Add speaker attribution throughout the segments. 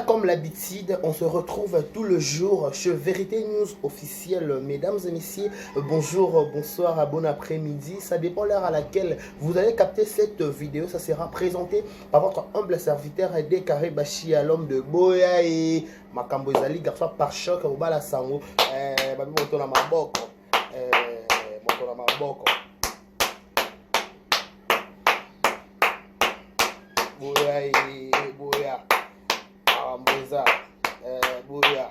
Speaker 1: bien, comme l'habitude, on se retrouve tout le jour chez Vérité News officielle. Mesdames et messieurs, bonjour, bonsoir, bon après-midi. Ça dépend l'heure à laquelle vous allez capter cette vidéo. Ça sera présenté par votre humble serviteur Décaré Bachi à l'homme de Boya et Makambo Ezali, garçon par choc, au bas la sango. Babi moto na maboko. Moto na maboko. Boya et Boya. Amboza, Boya,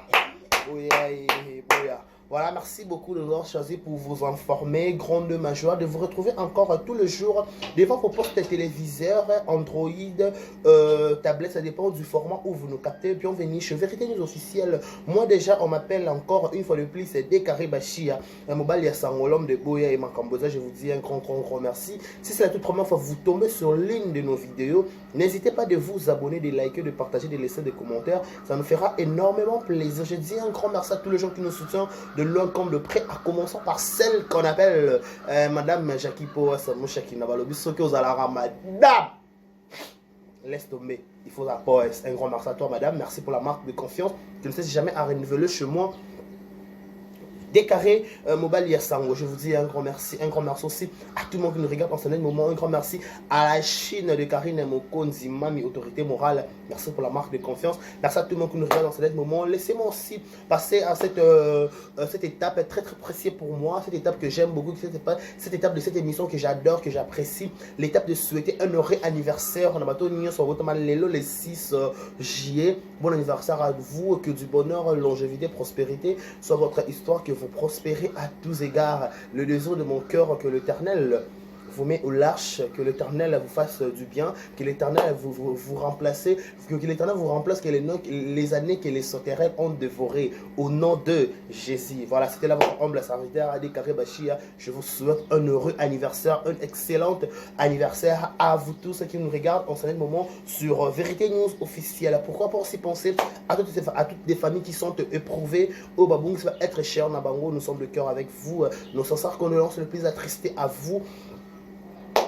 Speaker 1: Boya et Boya. Voilà, merci beaucoup de nous avoir choisi pour vous informer. Grande ma joie de vous retrouver encore tout le jour devant vos postes téléviseurs, Android, tablette, ça dépend du format où vous nous captez. Bienvenue chez Vérité News officielle. Moi déjà, on m'appelle encore une fois de plus, c'est Décaré Bachia, un mobile ya Sangolom de Boya et Makamboza. Je vous dis un grand merci. Si c'est la toute première fois que vous tombez sur l'une de nos vidéos, n'hésitez pas de vous abonner, de liker, de partager, de laisser des commentaires. Ça nous fera énormément plaisir. Je dis un grand merci à tous les gens qui nous soutiennent de loin comme de près, à commencer par celle qu'on appelle Madame Jackie Poas, Mouchaki Nabalobi, ce que vous allez Madame. Laisse tomber, il faut la pause. Un grand merci à toi, Madame. Merci pour la marque de confiance. Je ne sais jamais à renouveler chez moi. Décaré Mobile Yassango, je vous dis un grand merci aussi à tout le monde qui nous regarde en ce moment. Un grand merci à la Chine de Karine Mokonzi, Mami, autorité morale. Merci pour la marque de confiance. Merci à tout le monde qui nous regarde en ce moment. Laissez-moi aussi passer à cette étape très précieuse pour moi. Cette étape que j'aime beaucoup, cette étape de cette émission que j'adore, que j'apprécie. L'étape de souhaiter un heureux anniversaire. On a bateau sur le 6 juillet. Bon anniversaire à vous, que du bonheur, longévité, prospérité soit votre histoire, que vous prospérez à tous égards. Le désir de mon cœur, que l'Éternel vous met au large, que l'Éternel vous fasse du bien, que l'Éternel vous remplace, que l'Éternel vous remplace, que les années que les sauterelles ont dévorées, au nom de Jésus. Voilà, c'était là votre humble serviteur Décaré Bachia. Je vous souhaite un heureux anniversaire, un excellent anniversaire à vous tous qui nous regardent en ce moment sur Vérité News officielle. Pourquoi pas aussi penser à toutes les familles qui sont éprouvées au Baboung, ça va être cher Nabango, nous sommes de cœur avec vous, nos sincères condoléances le plus attristés à vous.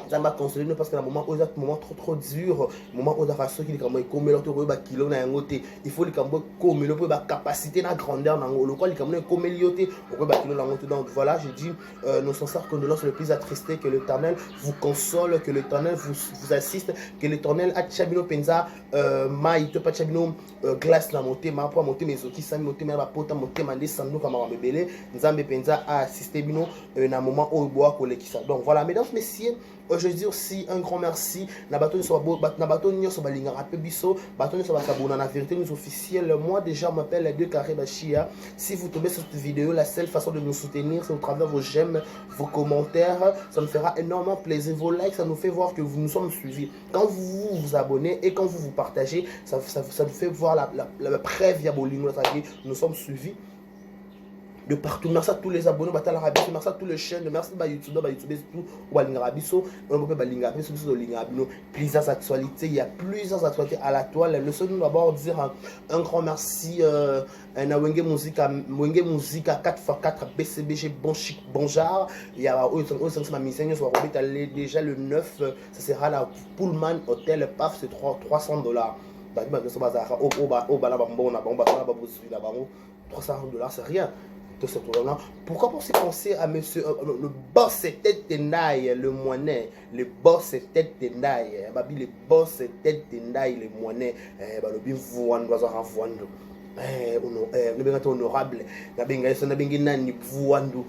Speaker 1: Zamba consoler parce que dans moment où moment trop dur, moment où ceux qui comme comme l'autre kilo na ngote, il faut les comme comme le capacité na grandeur na le quoi les comme comme lioté au kilo na ngote. Donc voilà, je dis nos sincères condoléances le plus attristés, que l'Éternel vous console, que l'Éternel vous assiste, que l'Éternel a chabino penza maïto pas chabino glace na monter ma pour monter mes outils sami monter ma pota monter ma descendre comme ma bébé nzambe penza a assister bino na moment où bois kolekisa. Donc voilà, mesdames messieurs, je dis aussi un grand merci. Na bateau sur balinga rapebiso, bateau sur basabona na Vérité News officielle. Moi déjà on m'appelle Décaré Bachia. Si vous tombez sur cette vidéo, la seule façon de nous soutenir, c'est au travers vos j'aime, vos commentaires. Ça nous fera énormément plaisir. Vos likes, ça nous fait voir que vous nous sommes suivis. Quand vous vous abonnez et quand vous partagez, ça nous fait voir la preuve via Bolingo. Nous sommes suivis de partout. Merci à tous les abonnés, merci à tous les chaînes, merci à YouTube, tout, plusieurs actualités, il y a plusieurs actualités à la toile. Le seul nous d'abord dire un grand merci à Wenge Musique 4x4 BCBG bon chic bon genre. Il y a ma mission déjà le 9, ça sera la Pullman Hotel PAF, c'est $300. $300 c'est rien. Pourquoi penser à monsieur le boss tête tenaille le moinet, le boss tête tenaille babi le boss tête tenaille le moinet le bien voando bazara voando le bien honorable na benga so na bengi nani voando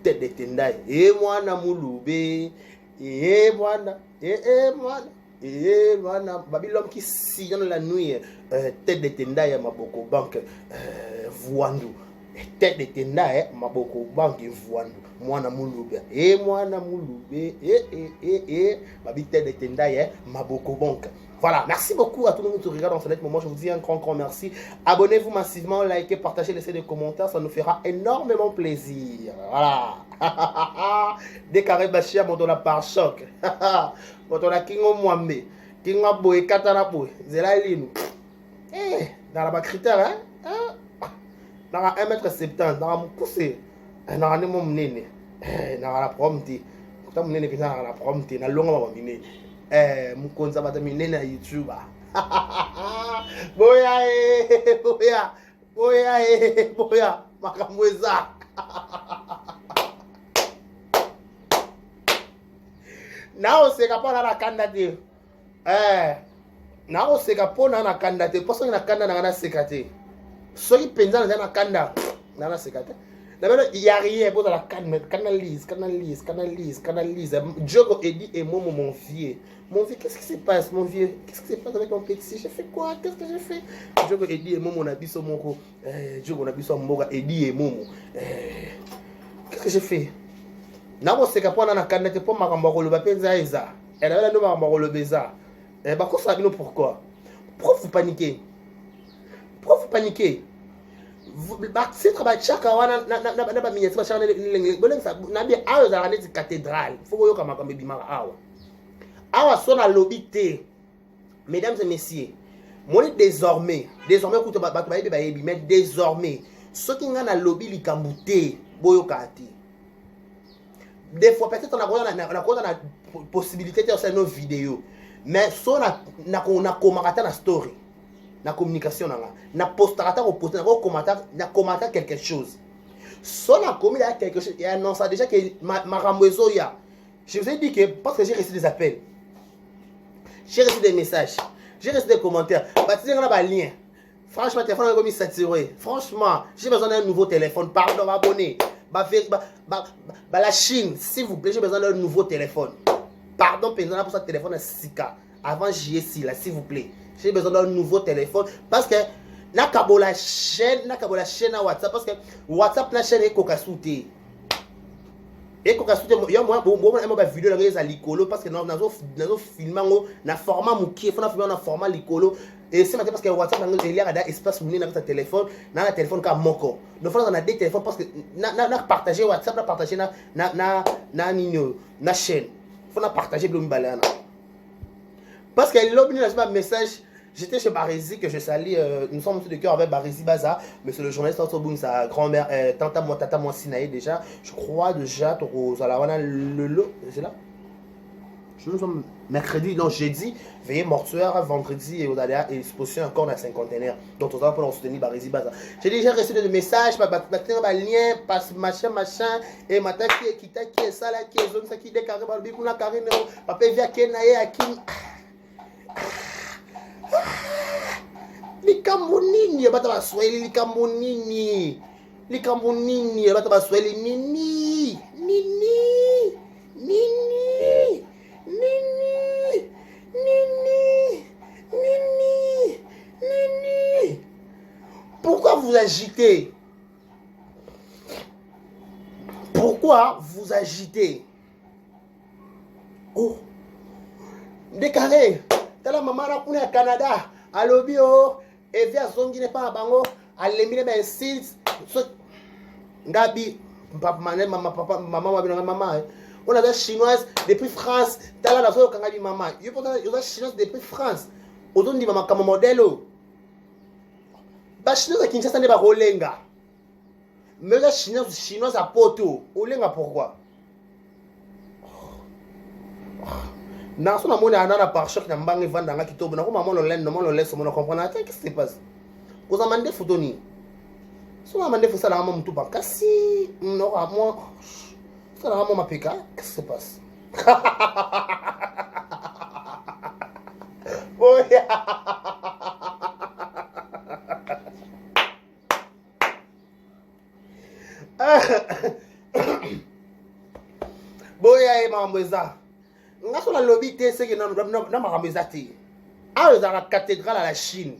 Speaker 1: tête de tenaille mwana mulube mwana mwana babi l'homme qui sillonne la nuit tête de tenaille maboko banque voando tête de tenda maboko banki voando mwana mulube mwana mulube babi tête de tenda maboko banque. Voilà, merci beaucoup à tout le monde qui regarde en ce moment. Je vous dis un grand merci. Abonnez-vous massivement, likez, partagez, laissez des commentaires, ça nous fera énormément plaisir. Voilà. Décaré Bachia montona par choc. Montona kingo mwambe, kingo boy katana boy. Zela linu. Dans la critère hein. Dans 1m70, dans mon poussé, dans un mon nene, dans la prompte, quand mon nene est dans la prompte, dans l'ongle mon nene, mon conservateur nene à YouTube. Boya boya boya boya makambo eza. Na oseka pona na kanda te. Na oseka pona na kanda te. Poso na kanda na seka te. Soki penza na kanda na seka te. D'abord, il n'y a rien pour la canalise. Diogo Eddy et Momo, mon vieux. Mon vieux, qu'est-ce qui se passe, mon vieux? Qu'est-ce qui se passe avec mon petit? J'ai fait quoi? Qu'est-ce que j'ai fait? Diogo Eddy et Momo, on a dit son moko. Diogo, on a dit son moko, Eddy et Momo. Qu'est-ce que j'ai fait? Namo seka po na kanete po makambo le bapenza eza. Et là no makambo le beza. Bah quoi ça pourquoi? Pourquoi vous paniquez? Pourquoi vous paniquez? C'est travail chaque wana na ba minyesi ba chana lengele bolenga na bi ayo za kaneti cathédrale. Faut que yo kama kambe bimaka awa. Awa sona lobby te. Mesdames et messieurs, moi désormais écoute ba yebi mais désormais ceux qui nga na lobby likambute boyo kati. Des fois peut-être on a na possibilité de faire nos vidéos mais so na commentaire na story na communication na postata ko poster na commentaire quelque chose so na commis là quelque chose et annonce déjà que makambo ezo ya. Je vous ai dit que parce que j'ai reçu des appels, j'ai reçu des messages, j'ai reçu des commentaires, bah tu sais on a pas lien. Franchement téléphone est comme saturé. Franchement, j'ai besoin d'un nouveau téléphone, pardon abonné. La Chine, s'il vous plaît, j'ai besoin d'un nouveau téléphone. Pardon, pour ça téléphone à 6K. Avant JSI, là, s'il vous plaît. J'ai besoin d'un nouveau téléphone. Parce que, na kabola chaîne à WhatsApp. Parce que WhatsApp, na chaîne est kokasouté. Et kokasouté, il y a moi, vidéo dans les alicolo. Parce que nous avons filmé na format mouki. Il faut filmer na format licolo. Et c'est parce que WhatsApp il y a un espace où on a un téléphone, un téléphone comme moko. Nous faisons on a des téléphones parce que na partager WhatsApp, na partager na chaîne. Faut na partager le balana. Parce que l'objet un message, j'étais chez Barési que je salue, nous sommes tous de cœur avec Barési Baza, mais c'est le journaliste Boum, sa grand-mère, tata moi Sinaï déjà, je crois déjà au Zalawana le c'est là. Nous sommes mercredi, donc jeudi, veillée mortuaire, vendredi et au Daléa et exposition encore dans 5 containers. Donc, on va pour soutenir Barési Baza. J'ai déjà reçu des messages, un lien, passe machin, et matin qui est ça là, qui est zone, ça qui est décarré, par le bicou, la carré, papa via Kenaye, Akim. Likambonini, bataba swahili, likambonini, bataba swahili, nini. Pourquoi vous agitez? Pourquoi vous agitez? Oh, décarré. Tala maman a pour Canada. Allo bio. Et via zongi n'est pas à bango. Alemine ben sils. Ngabi. Papa maman. On a des chinoises depuis France. Tala la zone kangabi maman. Il y a des chinoises depuis France. Aujourd'hui dit maman comme modèle. Ba chinoise à Kinshasa n'est pas rolenga. Mais la chinoise à Poto. Olenga pourquoi? Na so na moni anana par choc na mbangi vanda nga kitobo na ko maman le laisse mon comprendre qu'est-ce qui se passe ko za mande photo ni so na mande photo na maman mutu ba kasi no à moi ça na maman mapeka qu'est-ce qui se passe boya boya e mambo eza nga so la lobby te c'est que na makambo eza te awa ezalaka cathédrale à la Chine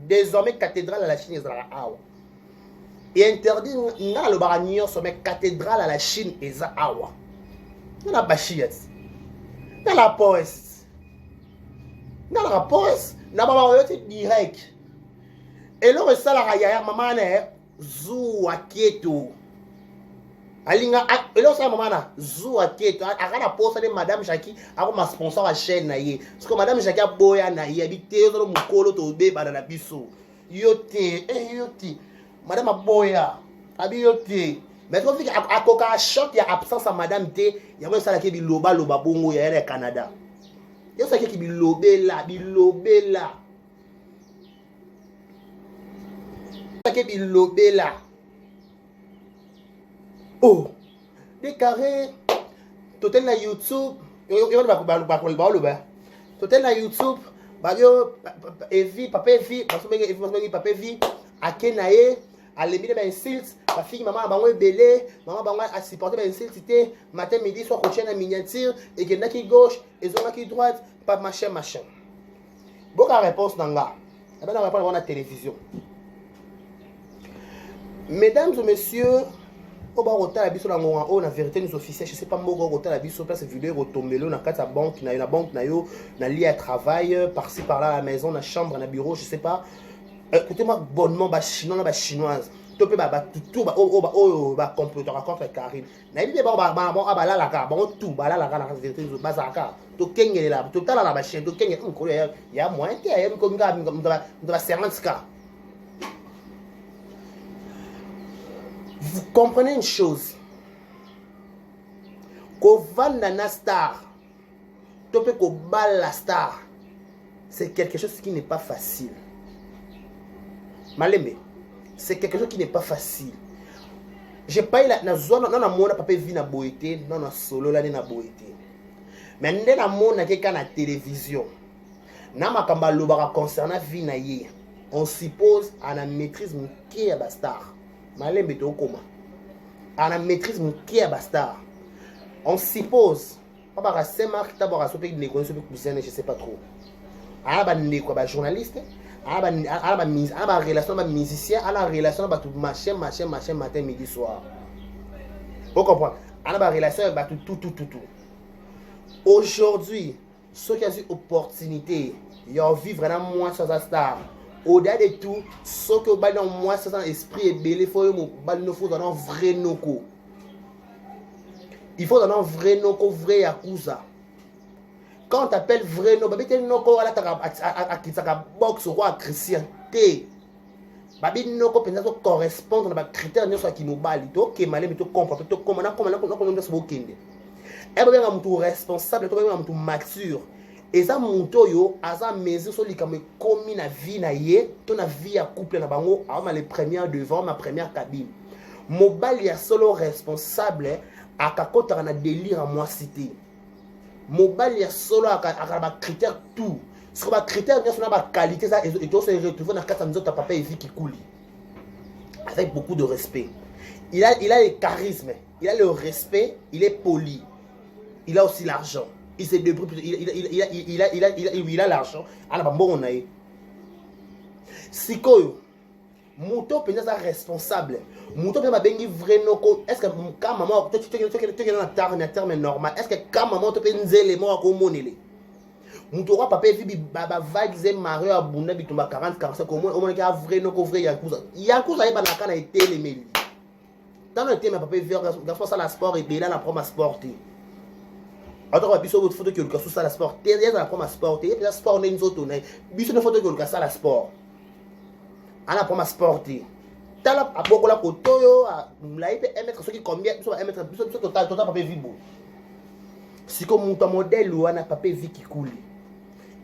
Speaker 1: désormais cathédrale à la Chine ezalaka awa et interdit nga nalobaka nyonso mais cathédrale à la Chine eza awa nga na bashia ti nga la poeste na bamakambo yo te direct eloko esalaka yaya mama na zuwa keto alinga elo sa mama zuwa keto akana posa de madame Jackie ako ma sponsor à chaîne na ye parce que madame Jackie aboya na ye habité zo mukolo to beba na biso yote madame aboya abi yote mais quand fika akoka choc ya absence à madame te ya mo sala ke biloba bongo ya Canada yo sa ke bilobela ke bilobela. Oh, des carrés. Totel na YouTube. Totel na YouTube. Babio Evi, papa Evi, papa Evi, Akenaye, Alemide ba insulte, ma fille maman bango belé, maman bango a supporté ba insulte matin midi soir coché na miniature et que naki gauche et zonaki droite, pas machin machin. Boka réponse nanga. Eh ben on va prendre la télévision. Mesdames et messieurs, au bas rota la biso lango en na vérité nous officiels, je sais pas moko rota la biso place vidéo retombé na kata banque na banque na yo na lié à travail par-ci par-là à la maison, na chambre, na bureau, je sais pas. Écoutez-moi bonnement ba chinois ba chinoise. Topé ba tout ba computer contre Karine. Na bi ba la la ka, ba tout ba la ka na vérité nous bazaka. To kengele la, to tala la ba chien, to kengele ko ya moins te ya ko nga mba 50k. Vous comprenez une chose. Qu'on vende la star, topé qu'on balle la star, c'est quelque chose qui n'est pas facile. Malembe, c'est quelque chose qui n'est pas facile. J'ai pas eu la zone, non, na mona papa vi na boité, non, na solo là na boité. Mais ndé na mona keka na télévision. Na makamba lobaka concernant vi na ye. On suppose à la maîtrise qui est bastard. Malembe to koma. À la maîtrise qui est bastard. On suppose pas c'est marque d'abord sur pays de négocier je sais pas trop. À la ba journaliste, à la relation ba musicien, à la relation ba tout machin matin midi soir. Vous comprenez? À la relation ba tout. Aujourd'hui, ceux qui ont eu opportunité, ils ont vivre vraiment moins sur sa star. Au-delà de tout, ceux qui ont moins sur son esprit et belé, il faut dans un vrai noko. Il faut dans un vrai noko, vrai yakuza. Quand on t'appelle vrai noko, babi noko à boxe ou à chrétien. Babi noko peut-être correspondre à des critères qui nous balent. Ok, malé mais tu comprends, tu comprends, comment ça va. Et bien un responsable, un mature. Et ça monto yo aza mesure sur les comme commis na vie na ye ton na vie à couple na bango avant les premières devant ma première cabine mobile ya solo responsable à kakota na délire à moi cité mobile ya solo à ba critère tout sur ba critère bien sur ba qualité ça et tout se retrouver dans quatre ans papa et vie qui coule avec beaucoup de respect il a le charisme il a le respect il est poli il a aussi l'argent. Il s'est débrouillé, il a l'argent. Il a bon si quoi, Mouto peut être responsable. Mouto peut être vrai noko. Est-ce que quand maman, tu es un terme normal. Est-ce que quand maman tu peux nous éléments comme monnaie. Mouto roi papa vi baba vague Mario abunda bitumba 40-45 au moins il y a vrai noko vrai yakuza. Yakuza est dans la canne été les mêlés. Dans le thème papa vi garçon ça la sport et bien la promo sportive. Alors, on a besoin de photos qui ont le ça la sport. Il y a la promo sport. Il y a la sport n'est autre. Besoin de photos qui ont le ça la sport. On a promo sport. Tala a beaucoup la photo yo. La IP mettre ce qui combien. Besoin mettre besoin total papier vibo. Si comme mon modèle ou on a papier vie qui coule.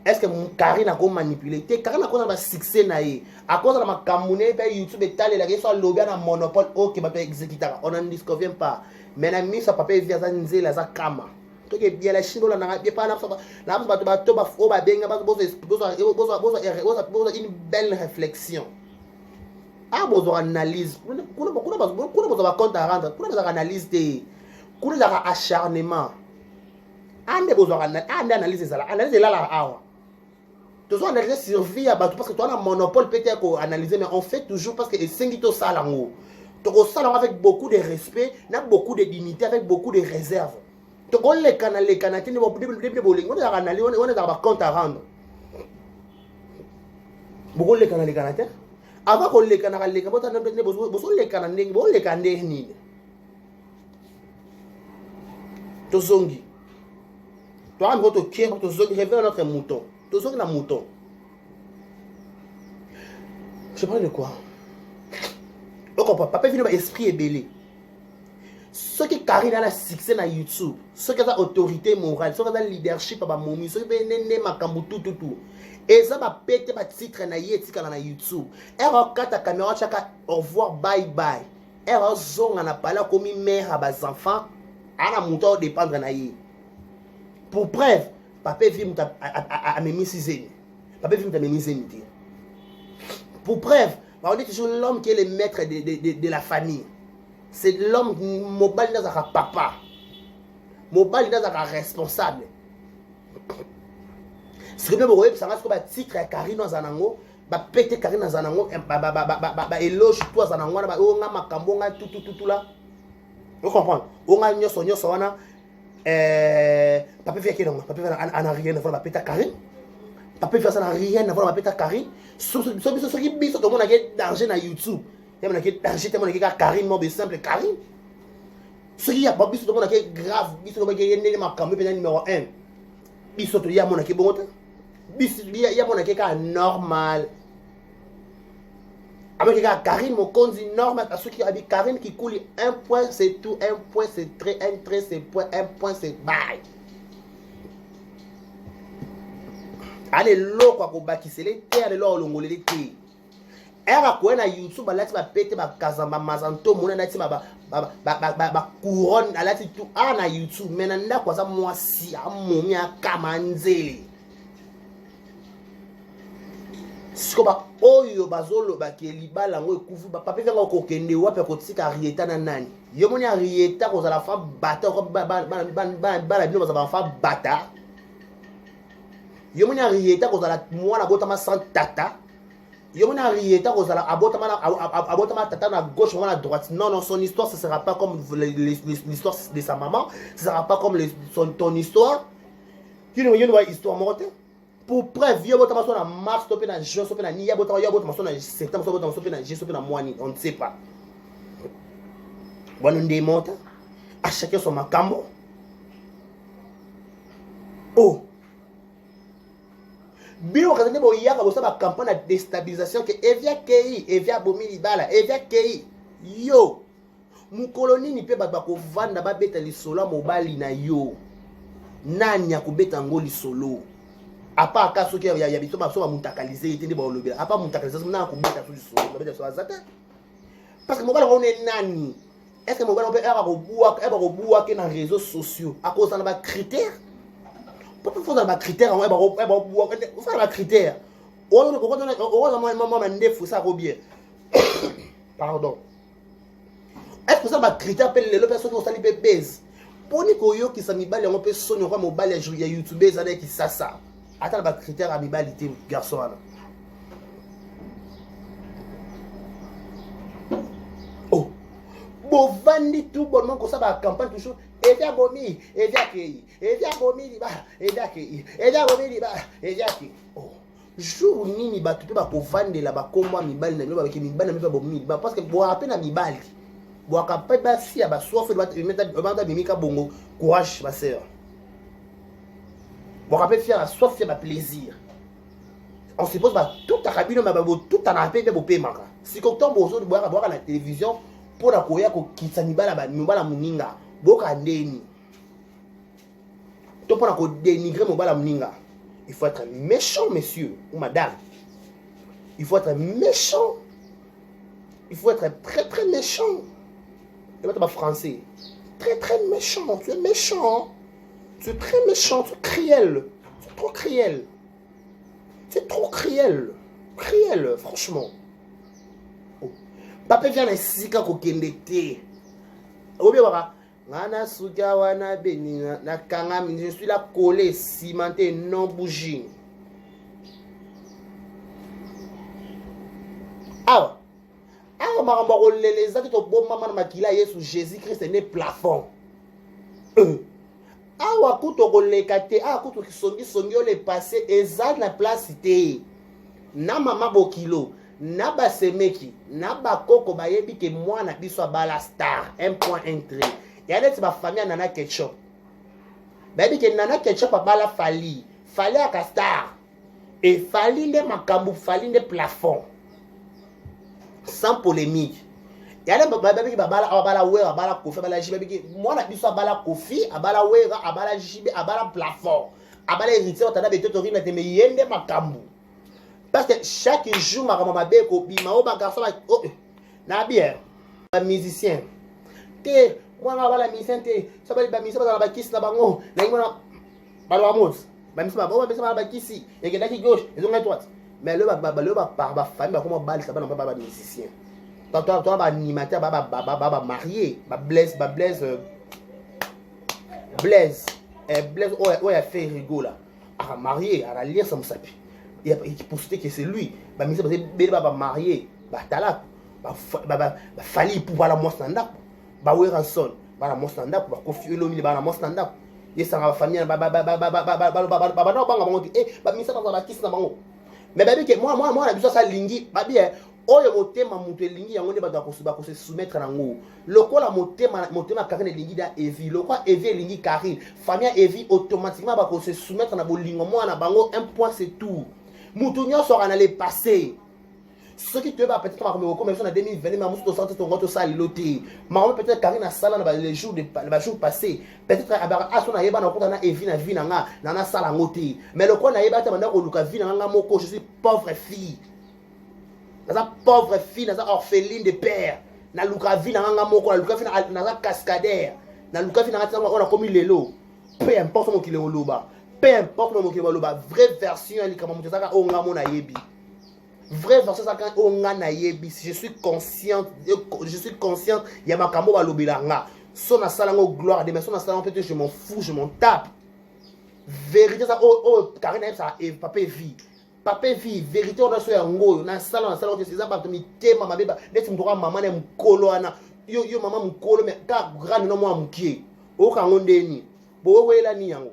Speaker 1: Est-ce que mon Karine a manipulé? Karine a quoi dans succès naïe. À cause de ma camounée, YouTube et tal, la question lobby à monopole. Ok, ma exécuter. On n'en disconvient pas. Mais la mise à papier via zanzé la zakama. Que bien la Chine là n'a pas une belle réflexion. Ah besoin analyse. Compte à rendre. Pour analyse des acharnement. Ande besoin analyse ça là. Analyse là là. Toujours analyser survie parce que toi on a monopole peut-être qu'on analyser mais on fait toujours parce que c'est qui to ça là haut. Donc ça avec beaucoup de respect, n'a beaucoup de dignité avec beaucoup de réserve. Donc on les canaux qui vont on est dans compte à rendre. Beaucoup les canaux avant qu'on les canaux les canaux les canaux ni. Tozongi. Toi on te qui tozongi réveille notre mouton. Tozongi na mouton. Je parle de quoi? Donc papa vient esprit est belé. ceux qui Karine a le succès na YouTube, ceux qui ont autorité morale, ceux qui ont leadership à momi, ceux qui ont né makambu tout. Et ça va péter ma titre na yetika na YouTube. Elle va ta caméra chaka au revoir bye bye. Elle va zonga na pala comme mère à bas enfants, ana mouton dépendre na yé. Pour preuve, papa vit à mes zéni. Papa vit à mes zéni. Pour preuve, on dit toujours l'homme qui est le maître de la famille. C'est l'homme mobile dans un papa. Mobile dans un responsable. Ce que vous voyez, c'est un titre à Karine dans un angle, péter Karine dans un angle, éloge toi dans un angle, on a makambo, tout là. Vous comprenez? On a nyoso wana. Papa vient qui non? Papa vient en rien avant la péter Karine. Papa vient en rien avant la péter Karine. Ce qui bise tout le monde a danger dans YouTube. Il y a des danger tellement que Karine m'a simple Karine. Ce qui a pas bise tout le monde a grave, bise tout le monde a né makambo numéro 1. Bise tout il y a mon qui bon. Il y a mon qui est normal. Avec Karine, mon compte dit normal. Parce qu'il y a Karine qui coule un point, c'est tout. Un point, c'est trait. Un trait, c'est point. Un point, c'est bail. Allez, l'eau, quoi, qu'on bâtit, c'est l'été. Allez, l'eau, on l'été. Elle va courir sur YouTube, elle va péter ma kazamba, ma zanto, mon anati, ma couronne, elle va tout à YouTube. Mais elle n'a pas ça, moi, si, à mon mien, kamanzeli. Si comme oyo bazolo ba ke libala ngo ekufu ba papa venga ko kende wa pe ko tika rieta na nani yo moni rieta ko za la fa bata ko ba bino ba fa bata yo moni rieta ko za la mwana bota ma sans tata yo moni rieta ko za la abota ma tata na gauche ou à droite. Non, son histoire ce sera pas comme l'histoire de sa maman, ce sera pas comme ton histoire. Tu ne vois une histoire morte. Pour preuve, yo bota maso na mars topé na juin topé na ni ya bota maso na septembre topé na juin topé na mois ni on ne sait pas. Bon on démonte à chacun son makambo. Oh. Bilo kazane bo yaka bo sa ba campagne de déstabilisation que evia kei, evia bomili bala, evia kei. Yo. Mu koloni ni pe ba ko vanda ba beta lisolo mobali na yo. Nani ya kubeta ngoli solo. À part cas ceux qui y a biso ba so ba mutakaliser itende ba olobela à part mutakaliser na ko beta sur solo ba beta so azata parce que mobali on est nani est-ce que mobali on peut ko bua que dans réseaux sociaux à cause de ba critères pourquoi faut dans ba critères on ba bua on fait ba critères on ko moi ndefu ça ko bien pardon est-ce que ça ba critères appelle les personnes qui ont sali bébés pour ni ko yo qui sa mibali on peut sonner quoi mobali ya youtuber avec qui ça attends les critères à mibalité garçon là. Oh bon vandi tout bonnement comme ça va campagne toujours et via bomi et via kei et via bomi liba et via kei et via bomi liba et via kei oh jour nini ba tu peux ba ko vendre là ba komwa mibali na ba ki mibali na bomi liba parce que bo appel na mibali bo akapa ba si ba soif doit mettre mimika bongo courage ma sœur. Bon, rappelle faire la soif, faire ma plaisir. On suppose que tout a rabino, tout a rappelé de paiement. Si quand on bosse de boire à la télévision pour la koya ko kitaniba la mobala muninga, boka ndeni. To pour la ko dénigrer mobala muninga. Il faut être méchant, monsieur ou madame. Il faut être méchant. Il faut être très très méchant. Je vais être français. Très très méchant. Tu es méchant. Tu es très méchant, tu es cruel. Tu es trop cruel. Tu es trop cruel. Cruel, franchement. Oh. Papa vient ici quand on est je suis là collé, cimenté, non bougé. Ah, les actes de bon maman makila Yesu Jésus-Christ est né plafond. Awa kuto kolekate a kuto kisongi le passé eza na place te na mama bokilo na basemeki na bakoko bayebi ke mwana biso bala star 1.13 ya leti ba famille nana ketchup bayebi ke nana ketchup bala fali aka star et fali nde makambu fali nde plafond sans polémique yale babiki babala abala wera abala kofi abala jibe biki mwana biso abala kofi abala wera abala jibe abala plafond abala héritier otana betotori na teme yende makambu parce que chaque jour ma maman beko bima o ba garçon na bien ba musicien te mwana abala musicien te ça ba musicien ba kisi na bango na ngona ba lamos ba musicien ba musicien ba kisi et que daki gauche ils ont droite mais le ba famille ba comment bal ça ba non ba musicien. Toi, animateur, marié, Blaise, il a fait rigolo là. Ah, marié, à la lire ça me sape. Il pour citer que c'est lui. Bah, mais c'est marié, bah, talak, fallait pour voir la mon stand-up. Bah, ouais, ranson, bah, la mon stand-up, bah, confier l'homme, bah, la mon stand-up. Et ça va famille, mais moi, la ça lingi, bah, bien. Oyo motema mutu elingi yango nde bato bakose soumettre nango lokola motema Karine elingi da Evi lokola Evi elingi Karine famille Evi automatiquement bakose soumettre na bolingo mwana bango un point c'est tout mutu nyonso na le passé ce qui te va peut-être comme en 2020 mais mutu sorti ton goto ça loté mais peut-être Karine a sala na les jours passés peut-être asona yeba na kota na Evi na vie na na sala ngoté mais lokola na yeba ta banda ko luka vie na nga moko je suis pauvre fille. Dans sa pauvre fille, dans sa orpheline de père, dans la vie, dans la cascadère, dans la vie, on a commis les lots. Peu importe mon qu'il est au loba, peu importe mon qu'il est au loba, vraie version, elle est comme ça, on a mon aïebi. Vraie version, ça, on a naïebi. Je suis consciente, il y a ma camo à l'obélanga. Son a salango gloire, mais son a salango peut-être, je m'en fous, je m'en tape. Vérité, ça, Karine, ça, papa vie. Papa vie vérité on a sur yango na salon que c'est ça ba mi tema mabeba net mtoka mama na mkolo ana yo mama mkolo mais ka grand no mo amkie o ka ngondeni bo wela ni yango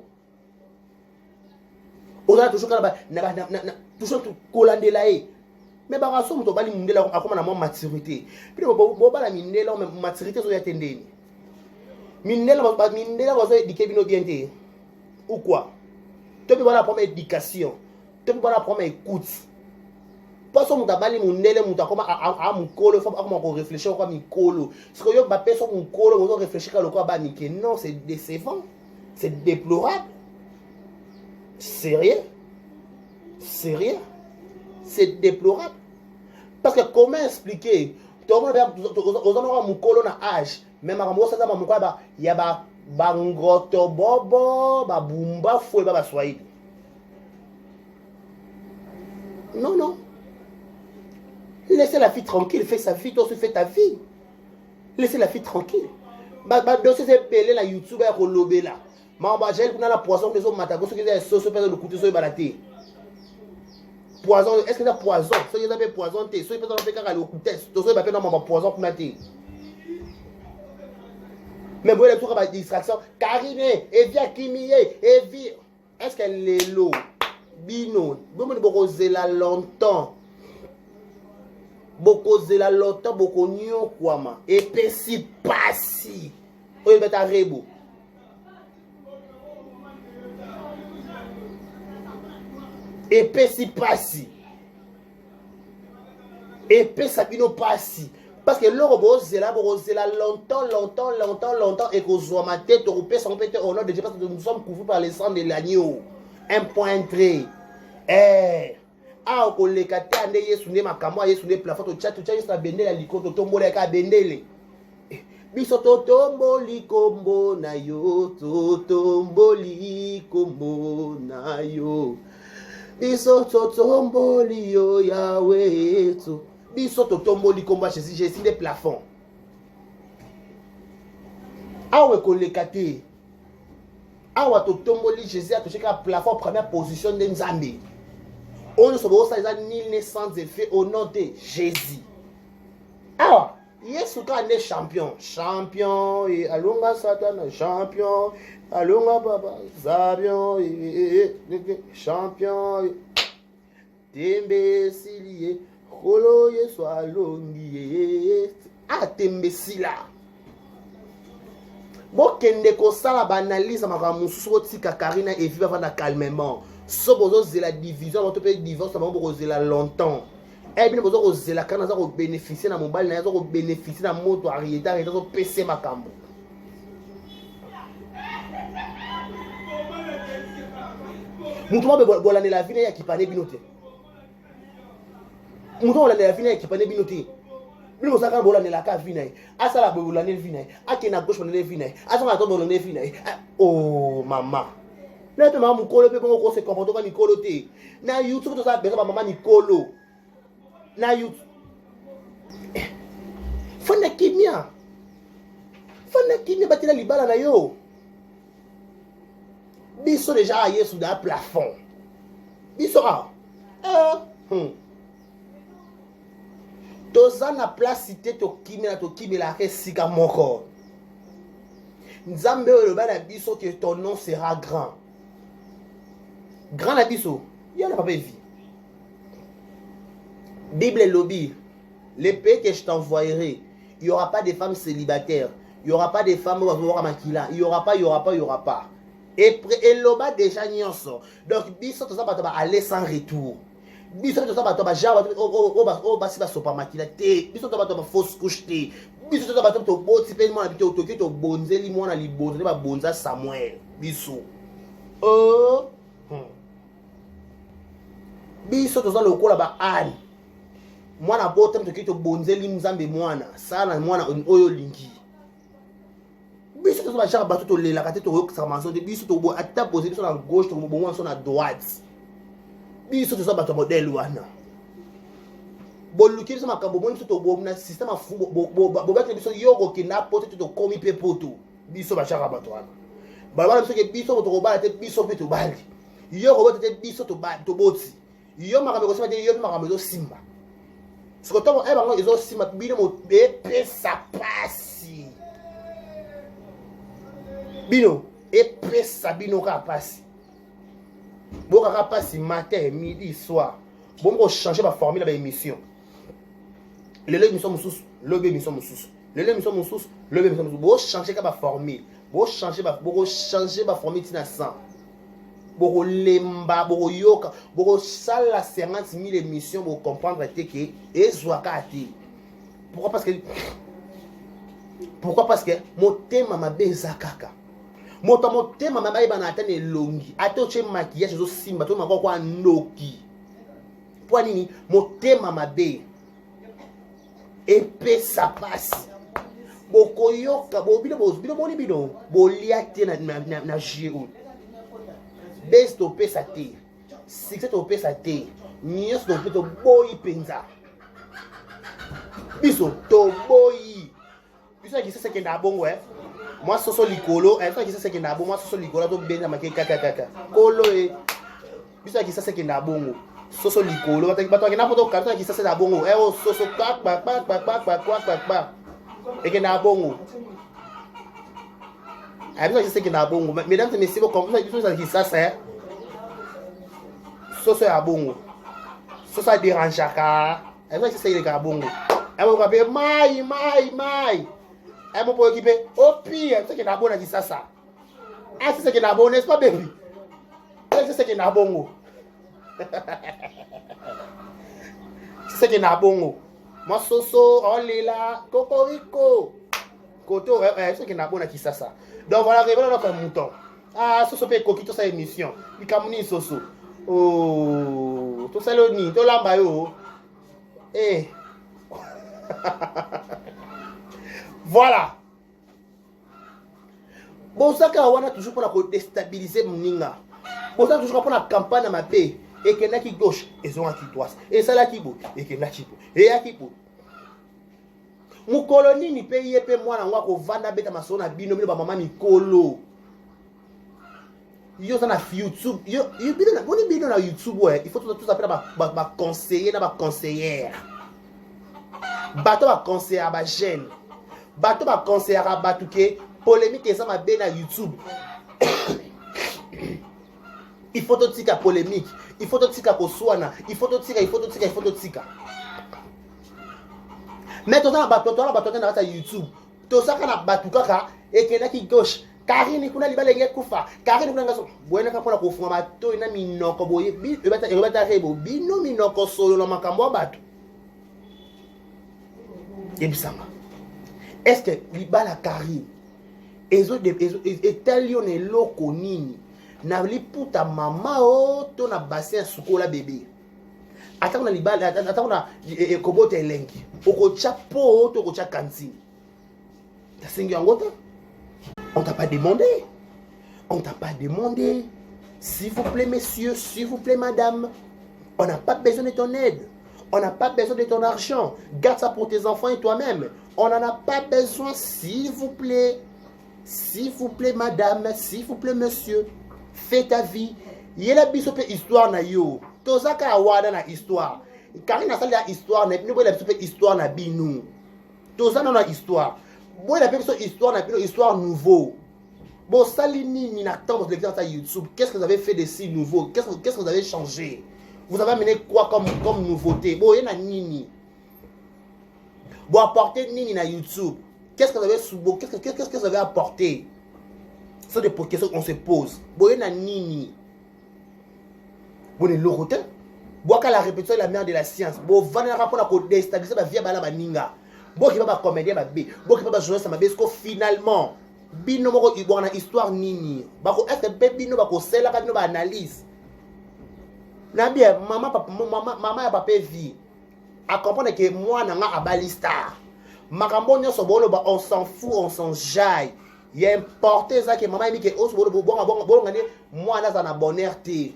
Speaker 1: o za toujours kala ba na toujours to kolandela e mais ba raso mto bali mindela akoma na mo maturité puis bo bala mindela mais maturité so ya tendeni mindela ba so dikebino bien te ou quoi tu peux voir la première éducation. Tu peux pas la première écoute. Pas son mutabali munele mutakoma a mukolo faut pas comment réfléchir quoi mikolo. Ce que yo ba personne mukolo on réfléchir à quoi ba nique non c'est décevant. C'est déplorable. Sérieux? Sérieux? C'est déplorable. Parce que comment expliquer tout le monde aux gens mukolo na âge même à moi ça ba mukolo ba ya ba bangoto bobo ba bumba fou ba swahili. Non, non. Laissez la fille tranquille. Fais sa vie, toi aussi fais ta vie. Laissez la fille tranquille. Dossier c'est pelé la YouTube et relobé là. Ma j'ai la poisson des hommes matago ce qui est sauce peut le couteau sur balaté. Poison, est-ce que c'est poison? Ce qui est poison té, ce qui peut faire car le couteau. Tout ça va non poison pour mater. Mais bon les trucs à distraction. Karine, Evi Akimiye, Evi. Est-ce qu'elle est l'eau? Bino, beaucoup zela longtemps, beaucoup nyo kwama, et pesi pasi, oye beta rebo, et pesi pasi, et pesa bino pasi, parce que l'eau beaucoup zela longtemps, et que soit ma tête, au pesa on peut être au nom de Dieu parce que nous sommes couverts par le sang de l'agneau. Un point très ah le kate ande yesu ne makamwa yesu ne plafond to chat sa bendela likoto tombola ka bendele biso to tomboli kombo na yo to tomboli kombo na yo biso to tomboli yo Yahweh to biso to tomboli kombo Jésus des plafonds ah ko le kate awa to tomboli Jésus a touché qu'à plafond première position de Nzambe. On ne se voit ça nul n'est sans effet au nom de Jésus. Ah, Yesu ka ne champion et alonga Satan champion alonga baba Zabion champion tembe silie kolo Yesu alongi ah tembe sila. Bon, kende ko sala banalise makambo mususu tika Karine Evi va na calmement. So bozo zela division, on peut divorce maman bozo zela longtemps. Et bien, vous avez la canne, vous avez bénéficié de mon bal, vous avez bénéficié de mon moto, arrêté, vous avez PC ma cambo. Moutouma bolane la vie qui parlait binoté. Moutouma bolane la vie qui parlait binoté. Bino saka bolane la ka vie. Asa la bolane vie. Akena gauche bolane vie. Asa la bolane vie. Oh maman. Là tu maman mukolo pe bon ko se comporte comme Nicolo té. Na YouTube to sa besoin maman Nicolo. Na YouTube. Fana kimia. Fana kimia batela libala na yo. Biso déjà ailleurs sous un plafond. Biso ah. Toza na place cité to kimi la resika moko. Nzambe le bana biso que ton nom sera grand. Grand la biso. Il y a pas vie. Bible lobby. Les pays que je t'envoyerai, il n'y aura pas de femmes célibataires. Il n'y aura pas de femmes maquila. Il n'y aura pas. Et loba déjà nyonso. Donc biso to ça ba aller sans retour. Biso to ça ba genre o ba si ba sopa makila te. Biso to ba fausse couche te. Biso to ba to boti pe mo na bito to bonzeli mo na libonze ba bonza Samuel. Biso. Biso to za lokola ba ani. Mwana bota to bonzeli mzambe mwana. Sana mwana oyo lingi. Biso to ba genre bato to lela kate to yokisa manso de biso to bo ata poser sur la gauche to bo manso na droite. Biso to bato modèle wana. Bo luki biso makambo mo biso to bo na système afu bo ba biso yoko ki na pote to komi pe poto. Biso ba genre bato wana. Ba ba biso ke biso to ba te biso pe to bali. Yoko bo te biso to ba to boti. Yo makambo ko sima te yo makambo zo simba. Ce que toi e bango ezo simba bino mo be sa pasi. Bino, epesa bino ka pasi. Boka ka pasi matin, midi, soir. Bon, on changer ma formule de l'émission. Le émission moussous, le émission moussous. Le émission moussous, le émission moussous. Bon, changer ma formule. Bon, changer ma formule tina 100. Bon, lemba, bon, yoka, bon, sala 50 000 émissions pour comprendre que ezwaka ati. Pourquoi parce que mon thème m'a bezakaka. Moto tema mama ibana atane longi atoche maquillage zo simba to mako kwa noki kwa nini motema mabe epesa pasi bokoyoka bobilo boni bino bolia te na jeu best to pesa te succès to pesa te nyos to boyi penza biso to boyi biso ki se ke na bongo moi soso likolo ça qui ça c'est que na bon moi soso likolo to benda makeka kaka kolo biso qui ça c'est que na bongo soso likolo bato ki na poto karton qui ça c'est na bongo o soso pak et que na bongo biso qui c'est que na bongo mesdames et messieurs vous comprenez biso qui ça c'est soso ya bongo soso a dérangeaka biso qui c'est que bongo on va dire mai. Elle m'a occupé au pire, c'est que n'a bon à dire ça. Ah, c'est que n'a bon, n'est-ce pas, baby? C'est que n'a bon. C'est que n'a bon. Moi, soso, on est là, cocorico. Koto, c'est que n'a bon à dire ça. Donc voilà, révèle notre mouton. Ah, soso peut coquito sa émission. Il camoni soso. Oh, tout ça le nid, tout l'ambayo. Eh. Voilà. Bon, ça, on a toujours pour déstabiliser mon ninga. Bon, ça, toujours pour la campagne à ma paix. Et qu'il y en a qui gauche, et ont qui droite. Et ça, là qui beau. Et qu'il y en a qui beau. Et à qui beau. Mon colonie, ni paye, paye moi, là, on va vendre bête à ma sonne à bino, mais maman, ni colo. Yo, ça, na YouTube. Yo, bino na YouTube, ouais. Il faut tout ça faire ma conseiller, ma conseillère. Bateau ma conseillère, ma gêne. Bateau ma conseillère à Batouké, polémique et ça m'a bien à YouTube. Il faut tout tika polémique, il faut tout tika koswana, il faut tout tika. Mais tout ça na bateau na YouTube. Tout ça na Batouka et qu'il y a qui gauche. Karine kuna libalenge kufa. Karine kuna ngaso. Bwena kapona kufunga bateau ina minoko boye. Ebata rebo bino minoko solo na makambo bateau. Yebisanga. Est-ce que libala Karine etalio ne loko nini na liputa mama o to na bassin sukola bébé atako na libala atako na ekobota elengi okocha po to okocha kantine tasengi yango te. On t'a pas demandé. On t'a pas demandé. S'il vous plaît, messieurs, s'il vous plaît, madame, on n'a pas besoin de ton aide. On n'a pas besoin de ton argent. Garde ça pour tes enfants et toi-même. On n'en a pas besoin, s'il vous plaît. S'il vous plaît, madame, s'il vous plaît, monsieur. Fais ta vie. Yela biso pe histoire na yo. Tozaka awada na histoire. Car na sala histoire na bino bola biso pe histoire na binu. Tozana na histoire. Bola pe biso histoire na bino histoire nouveau. Bon, Salini, Minatam, votre lecteur sur YouTube, qu'est-ce que vous avez fait de si nouveau? Qu'est-ce que vous avez changé? Vous avez amené quoi comme nouveauté? Bon, il y a Nini. Bon, apportez Nini na YouTube. Qu'est-ce que vous avez qu'est-ce que vous avez apporté? Ce sont des questions qu'on se pose. Bon, il y a Nini. Bon, les lorotés. Bon, quand la répétition est la mère de la science. Bon, va dans rapport à la déstabiliser la vie à la ninga. Bon, qui va pas comédien, bon, qui va pas journaliste, parce que finalement, bino moko ibona histoire nini bako est bino bako sela ka bino ba analyse na bien mama ya papa vie a comprendre que moi na nga abali star makambo nyoso bolo ba on s'en fout on s'en jaille il est importé ça que maman dit que os bolo bonga ngani moi na za na bonheur te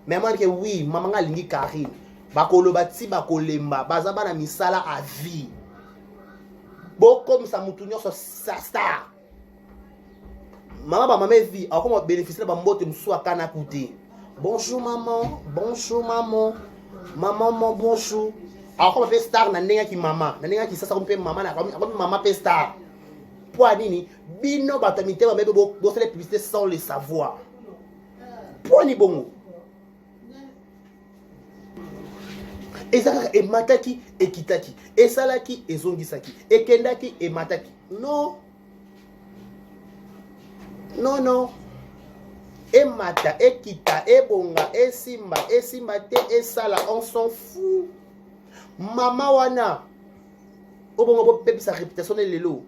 Speaker 1: mais moi que oui maman nga lingi Karine bako lo bati bako lemba baza bana misala à vie. Bon, comme ça, moutounio sur sa star. Maman, maman, vie, alors comment bénéficier de ma mbote m'soua kana koute. Bonjour maman, bonjour maman, maman, bonjour. Alors comment fait star na nenga ki maman, na nenga ki ça comme fait maman na comme maman fait star. Pour nini, bino batamité maman bo faire les publicités sans le savoir. Pour ni bongo. Ezaka e mataki e kitaki e salaki e zongisaki e kendaki e mataki non non non e mata e kita e bonga e simba te e sala on s'en fout mama wana o bongo bo pepe sa réputation lelo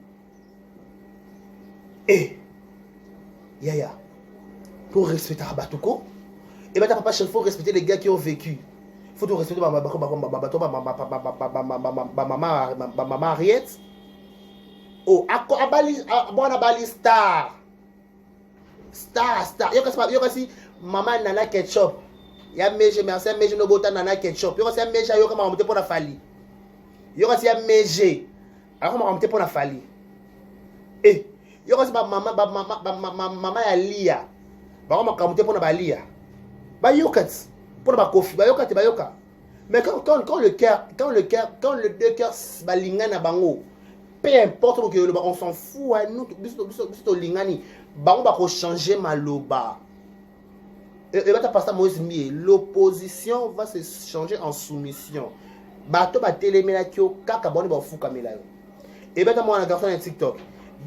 Speaker 1: yaya pour respecter Abatuko et ben papa chef faut respecter les gars qui ont vécu. Faut tout respecter ma maman Ariette. Oh, bon bali star. Yo kasi maman nana ketchup. Ya meje merci meje no bota nana ketchup. Yo kasi meje yo kama monter pour la fali. Yo kasi ya meje. Alors comment monter pour la fali. Yo kasi maman ya lia. Ba comment monter pour na balia. Ba yokat. Pour la kofi, bayoka. Mais quand le deux cœurs balingana bango, peu importe que on s'en fout, nous biso lingani, bango ba ko changer maloba. Et va ta passer Moïse Mie, l'opposition va se changer en soumission. Bato ba télémela kio kaka boni ba fuka melayo. Et ben moi na garçon sur TikTok.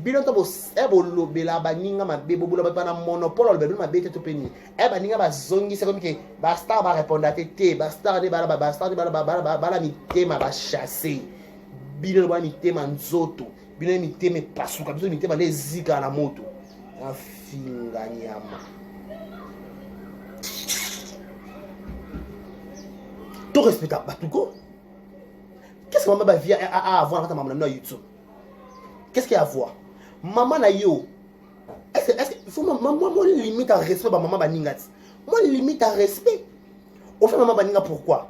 Speaker 1: Biloto bo ebolo bela baninga mabe bobola ba na monopole le mabe te to peni e baninga ba zongi c'est comme que ba star ba répondre à té ba star de ba star de ba mi tema ba chasser bino ba mi tema nzoto bino mi tema pasuka bino mi tema les zika na moto afinga nyama tout respect à Batuko. Qu'est-ce que maman va via à avoir dans maman YouTube? Qu'est-ce qu'il y a à voir? Maman na yo. Est-ce que faut moi limite à respect ba maman baningati. Moi limite à respect. On fait maman baninga pourquoi?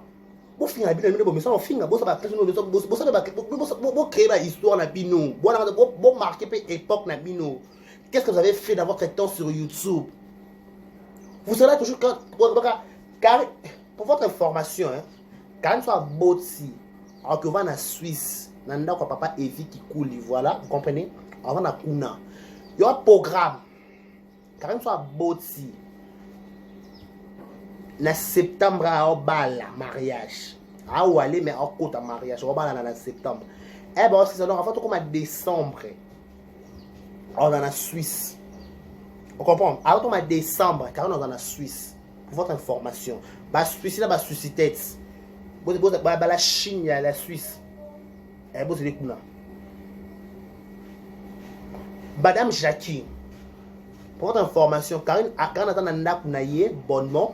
Speaker 1: Bo finga bino no bo mais ça on finga bo ça ba créer bo créer la histoire na bino. Bo marquer pe époque na bino. Qu'est-ce que vous avez fait dans votre temps sur YouTube? Vous serez toujours car pour votre information hein, quand on soit boti alors que va na Suisse nanda kwa papa Evi qui coule voilà vous comprenez avant na kuna il y a un programme quand on soit boti na septembre à bala mariage à ou aller mais en côté mariage on bala na septembre eh ben c'est ça donc en fait comme à décembre on est en Suisse on comprend alors on est décembre car on est en Suisse pour votre information bah Suisse là bah Suisse tête la Chine, il y a la Suisse. Eh, bon, c'est les coups. Madame Jackie, pour votre information, Karine attend Nanda Kounaye bonnement.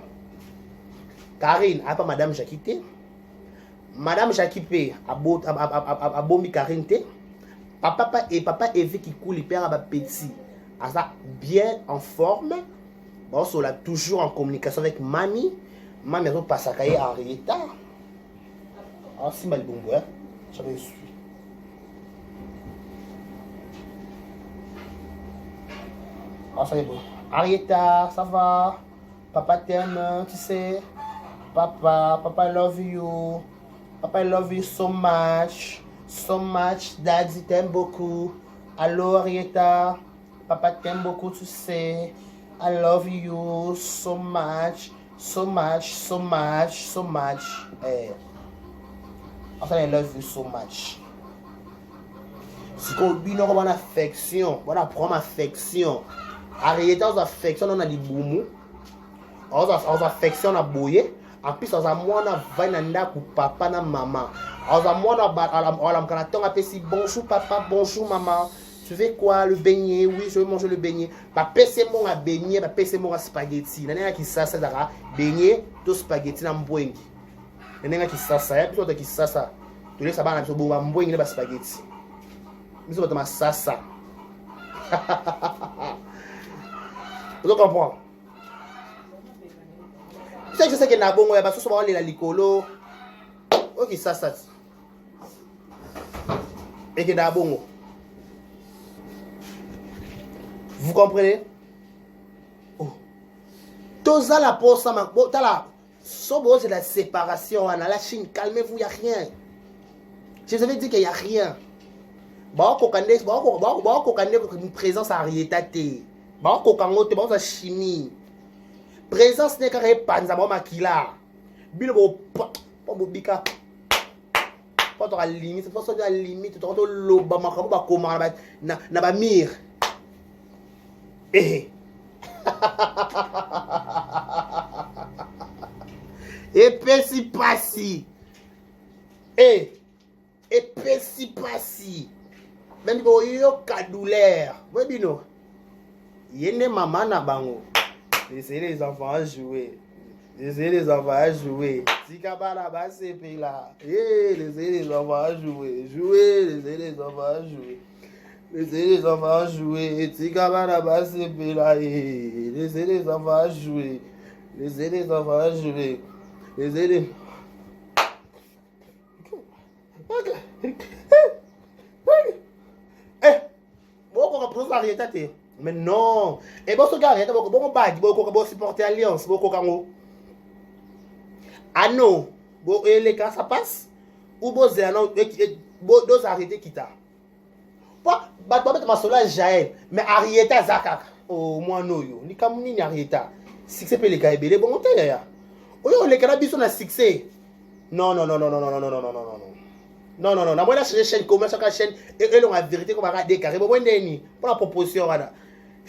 Speaker 1: Karine a pas Madame Jackie T. Madame Jackie P a bombi Karine T. Papa Eve qui coule, il perd à petit. À ça, bien en forme. Bon, on est toujours en communication avec Mamie. Mamie a pas sa cahier en retard. Ah, si mal bon, ouais. J'avais su. Ah, ça y est bon. Arietta, ça va? Papa t'aime, tu sais. Papa love you. Papa love you so much. So much. Daddy t'aime beaucoup. Allô, Arietta. Papa t'aime beaucoup, tu sais. I love you so much. So much, so much, so much. Eh. Enfin, I love you so much. Si on a une affection, on apprend affection. Arietta, on a affection, on a des boumous. On a affection, on a bouillé. En plus, on a moi, on a vainanda pour papa et maman. On a moi, on a dit bonjour papa, bonjour maman. Tu veux quoi, le beignet? Oui, je veux manger le beignet. Bah, pèse-moi un beignet, bah, pèse-moi un spaghetti. Il y a qui ça, c'est d'ara. Beignet, tout spaghetti, dans le boing. Il y a qui ça, il y a qui ça. Tu laisses ça, bah, dans le boing, il y a spaghetti. Mais c'est pas ça. Vous comprenez? Je sais que na bongo ya baso ba la likolo. OK ça. Et que na bongo. Vous comprenez? Oh. Toza la posa ma tala. Sobo c'est la séparation à la Chine, calmez-vous, il y a rien. Je vous avais dit qu'il y a rien. Ba ko kande une présence à Arietta te. Ba ko kango te ba chimie. Présence n'est qu'à panzamo makila. Bilo bo bika. Pas la limite, pas la limite, tu le ba makabo ba koma na ba mir. Eh. Et pesi pasi. Eh. Et pesi pasi. Même bo yo kadouleur. Oui bino. Yene maman na bango. Laissez les enfants jouer. Laissez les enfants jouer. Si kabana ba c'est là. Eh, laissez les enfants jouer. Jouer, laissez les enfants jouer. Laissez les enfants jouer. Si kabana ba c'est là. Eh, laissez les enfants jouer. Laissez les enfants jouer. Laissez les Eh, bon qu'on reprend Arietta te. Mais non. Et bon, ce gars, il y a bon bag, bon supporter Alliance, bon kango. Ah non. Bon, les cas, ça passe. Ou bon, c'est un autre, bon, deux arrêtés qui t'a. Pas, ma sola Jaël, mais Arietta Zakak. Oh, moi, non, yo. Ni kamuni ni Arietta. Succès, peut les gars, belé, bon, t'es là. Oh, yo, les cannabis sont à succès. Non. Non. Moi, là, c'est chaîne commerce, chaîne, et l'on a vérité qu'on va décarrer. Bon, pour la proposition, voilà.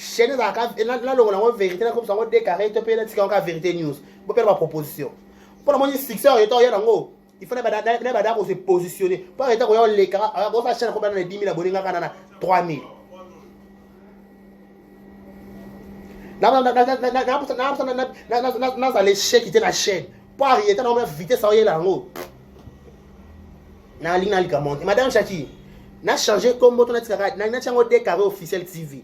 Speaker 1: Chaîne là on a vérité comme ça on décarré te payer la vérité news pour faire ma proposition pour la monnaie succès il faut pas se positionner pour arrêter qu'on les cas on va chaîne combien de 10 000 abonnés na 3 000 na l'échec qui était la chaîne pour arrêter dans la vitesse ça là na ligne na likamont madame Chaki n'a changé comme moto na chango décarré officiel TV.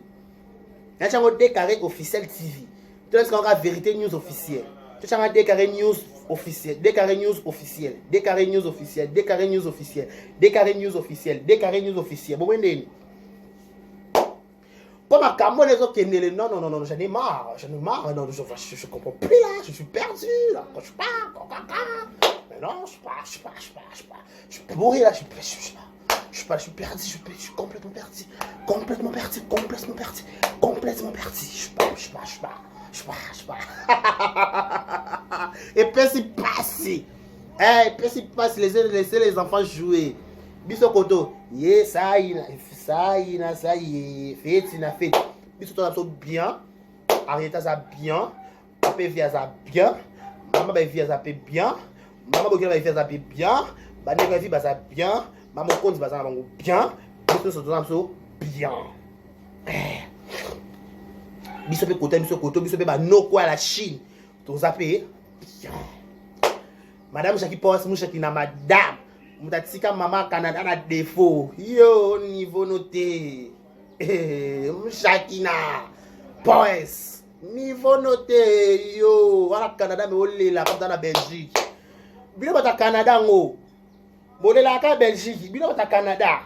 Speaker 1: Il y a un décarré officiel TV. Tu as un vérité news officielle. Tu as un décarré news officiel. Décarré news officiel. Décarré news officiel. Décarré news officiel. Décarré news officiel. Décarré news officiel. Bon, pour ma caméra, les autres qui non, j'en ai marre. Non, je comprends plus là. Je suis perdu là. Quand je pars, mais non, je pars. Je peux mourir là. Je suis perdu, je suis complètement perdu. Je pars. Et puis c'est passé. Laissez les enfants jouer. Biso koto, ça y est, fait. Biso toi bien, Arietta ça bien, papa via ça bien, maman via ça bien, maman via ça bien, bande via ça bien. Maman compte baza na bango bien. Biso so tozana biso bien. Biso pe côté biso koto biso pe ba noko à la Chine. Toza pe bien. Madame Jackie Powers Mouchaki na madame. Mutatika maman Canada na défaut. Yo niveau noté. Mouchaki na Powers. Niveau noté yo. Voilà Canada mais olé la comme dans la Belgique. Bino bata Canada ngo. Bolé la ka Belgique. Bino bata Canada.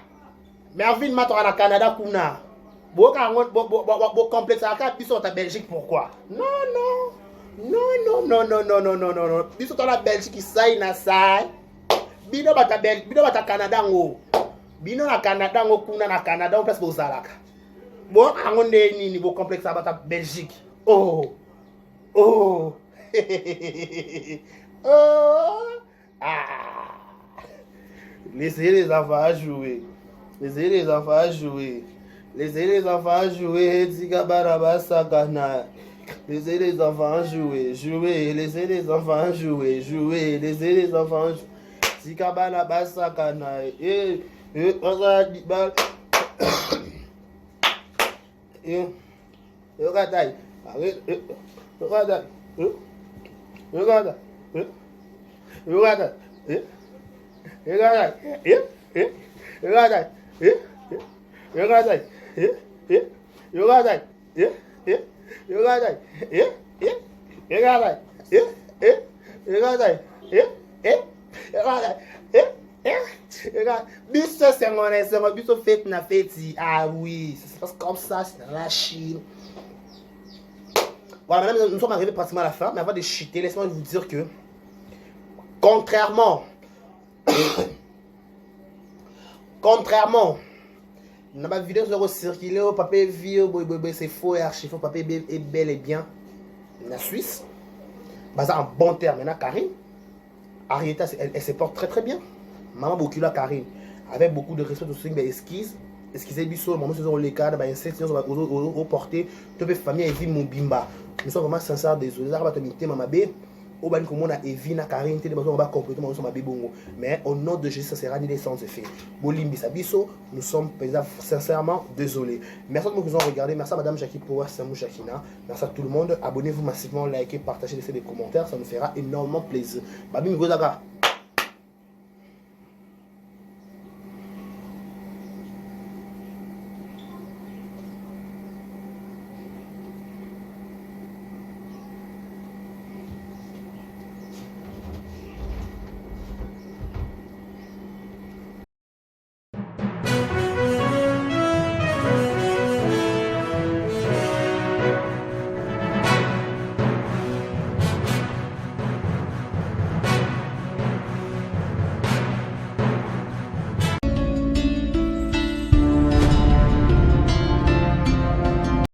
Speaker 1: Mais Arvin mato na Canada kuna. Bo ka ngot bo complexe aka biso ta Belgique pourquoi? Non. Biso ta la Belgique sai na sai. Bino bata Canada ngo. Bino na Canada ngo kuna na Canada on place bo zalaka. Bo angonde nini bo complexe bata Belgique. Oh. Oh. Laissez les enfants jouer. Laissez les enfants jouer. Laissez les enfants jouer. Laissez les enfants jouer. Jouer. Laissez les enfants jouer. Jouer. Laissez les enfants jouer. Zikabana basakana. Regarde. Biso c'est biso fête na fête. Ah oui, ça se passe comme ça, c'est dans la Chine. Voilà, maintenant nous sommes arrivés pratiquement à la fin, mais avant de chuter, laissez-moi vous dire que contrairement dans ma vidéo sur circuler au papier vieux, c'est faux et archi faux, papier est bel et bien la Suisse. Basé en bon terme, maintenant Karine, Arietta, elle se porte très très bien. Maman beaucoup là Karine, avec beaucoup de respect de ce que esquisez biso, maman se sont les cadres, insectes, au porté, toute famille et vie mon bimba. Nous sommes vraiment sincères, désolé, ça va te miter maman bé. Au ban comme on a Evina Karine, on va complètement sur ma bébongo. Mais au nom de Jésus, ça sera ni sans effet. Bolimbi Sabiso, nous sommes sincèrement désolés. Merci à tous ceux qui nous ont regardé. Merci à Madame Jackie Powers Samou Shakina. Merci à tout le monde. Abonnez-vous massivement, likez, partagez, laissez des commentaires. Ça nous fera énormément plaisir. Babi Mgodaka.